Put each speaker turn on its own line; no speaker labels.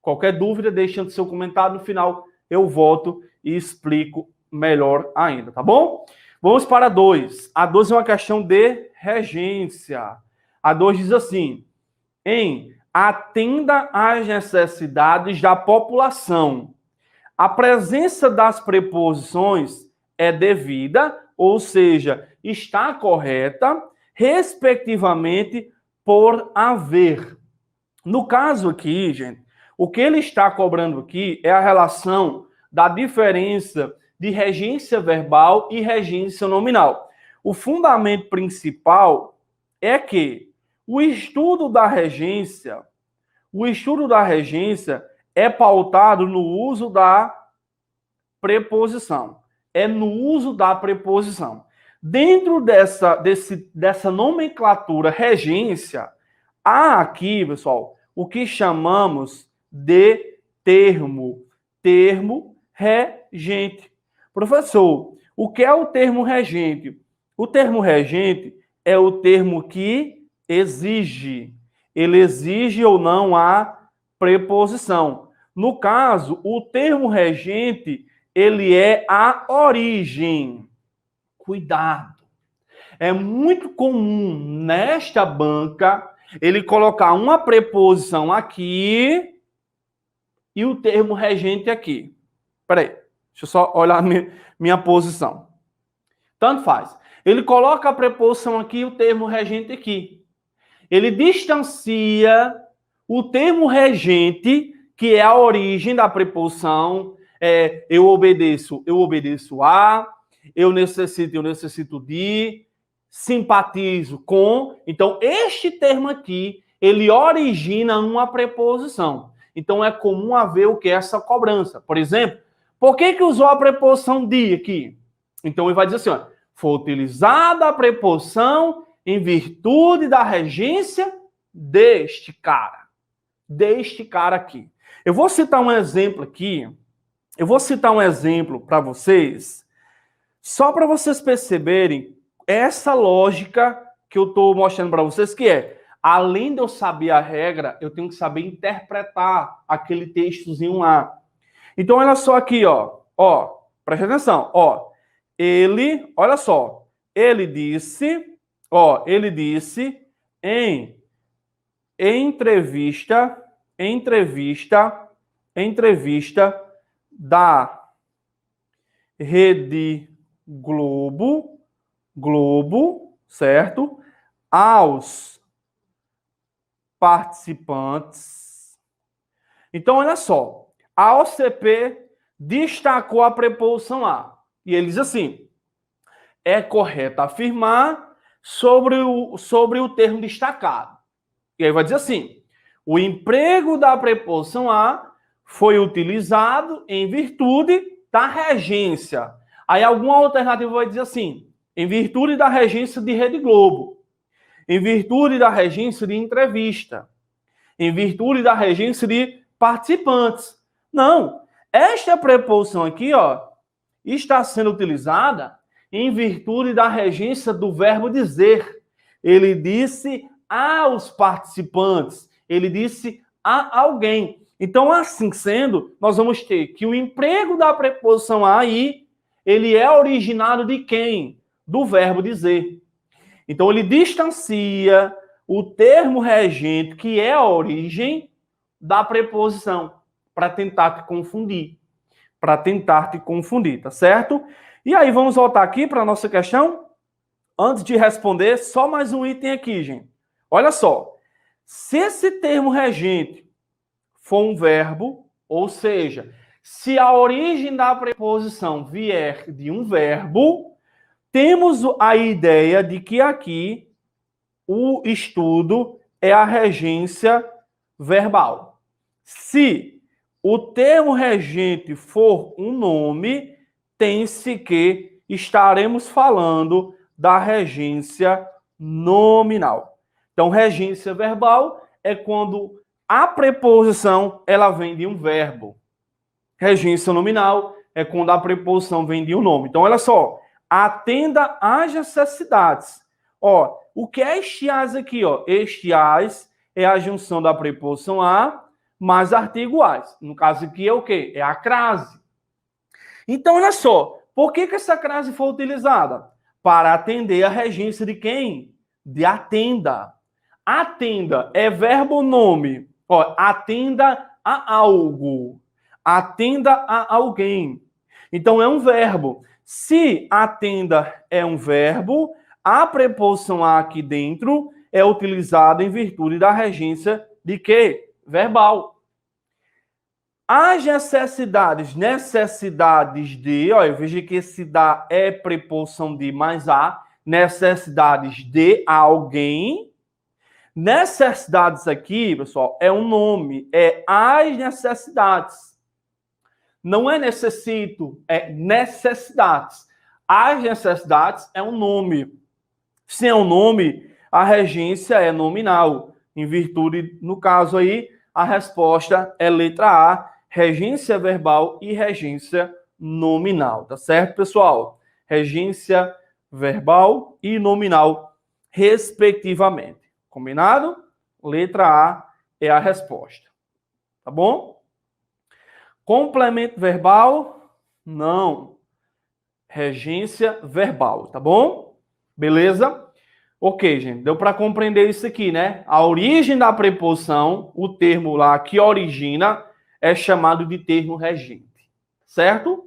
Qualquer dúvida, deixa seu comentário. No final, eu volto e explico melhor ainda, tá bom? Vamos para a 2. A 2 é uma questão de regência. A 2 diz assim: atenda às necessidades da população. A presença das preposições é devida, ou seja, está correta, respectivamente, por haver. No caso aqui, gente, o que ele está cobrando aqui é a relação da diferença de regência verbal e regência nominal. O fundamento principal é que o estudo da regência é pautado no uso da preposição. É no uso da preposição. Dentro dessa nomenclatura regência, há aqui, pessoal, o que chamamos de termo regente. Professor, o que é o termo regente? O termo regente é o termo que exige. Ele exige ou não a preposição. No caso, o termo regente, ele é a origem. Cuidado. É muito comum nesta banca ele colocar uma preposição aqui e o termo regente aqui. Peraí, deixa eu só olhar minha posição. Tanto faz. Ele coloca a preposição aqui e o termo regente aqui. Ele distancia o termo regente, que é a origem da preposição. Eu obedeço a, eu necessito de, simpatizo com. Então, este termo aqui, ele origina uma preposição. Então, é comum haver o que? Essa cobrança. Por exemplo, por que usou a preposição de aqui? Então, ele vai dizer assim, ó, foi utilizada a preposição em virtude da regência deste cara aqui. Eu vou citar um exemplo aqui, para vocês, só para vocês perceberem essa lógica que eu estou mostrando para vocês, que é, além de eu saber a regra, eu tenho que saber interpretar aquele textozinho lá. Então, olha só aqui, ó, presta atenção, olha só, ele disse em entrevista da Rede Globo, certo? Aos participantes. Então, olha só, a OCP destacou a preposição a. E ele diz assim, é correto afirmar sobre o termo destacado. E aí vai dizer assim, o emprego da preposição a foi utilizado em virtude da regência. Aí alguma alternativa vai dizer assim, em virtude da regência de Rede Globo, em virtude da regência de entrevista, em virtude da regência de participantes. Não, esta preposição aqui, está sendo utilizada em virtude da regência do verbo dizer. Ele disse aos participantes, ele disse a alguém. Então, assim sendo, nós vamos ter que o emprego da preposição aí, ele é originado de quem? Do verbo dizer. Então, ele distancia o termo regente, que é a origem, da preposição, para tentar te confundir. Tá certo? E aí, vamos voltar aqui para a nossa questão. Antes de responder, só mais um item aqui, gente. Olha só. Se esse termo regente for um verbo, ou seja, se a origem da preposição vier de um verbo, temos a ideia de que aqui o estudo é a regência verbal. Se o termo regente for um nome, tem-se que estaremos falando da regência nominal. Então, regência verbal é quando a preposição ela vem de um verbo. Regência nominal é quando a preposição vem de um nome. Então, olha só. Atenda às necessidades. O que é este as aqui? Este as é a junção da preposição a mais artigo as. No caso aqui é o quê? É a crase. Então, olha só, por que essa crase foi utilizada? Para atender a regência de quem? De atenda. Atenda é verbo nome. Ó, atenda a algo. Atenda a alguém. Então, é um verbo. Se atenda é um verbo, a preposição a aqui dentro é utilizada em virtude da regência de quê? Verbal. As necessidades de, ó, eu vejo que esse da é preposição de mais a, necessidades de alguém. Necessidades aqui, pessoal, é um nome, é as necessidades. Não é necessito, é necessidades. As necessidades é um nome. Se é um nome, a regência é nominal. Em virtude, no caso aí, a resposta é letra A, regência verbal e regência nominal. Tá certo, pessoal? Regência verbal e nominal, respectivamente. Combinado? Letra A é a resposta. Tá bom? Complemento verbal? Não. Regência verbal, tá bom? Beleza? Ok, gente, deu para compreender isso aqui, né? A origem da preposição, o termo lá que origina, é chamado de termo regente, certo?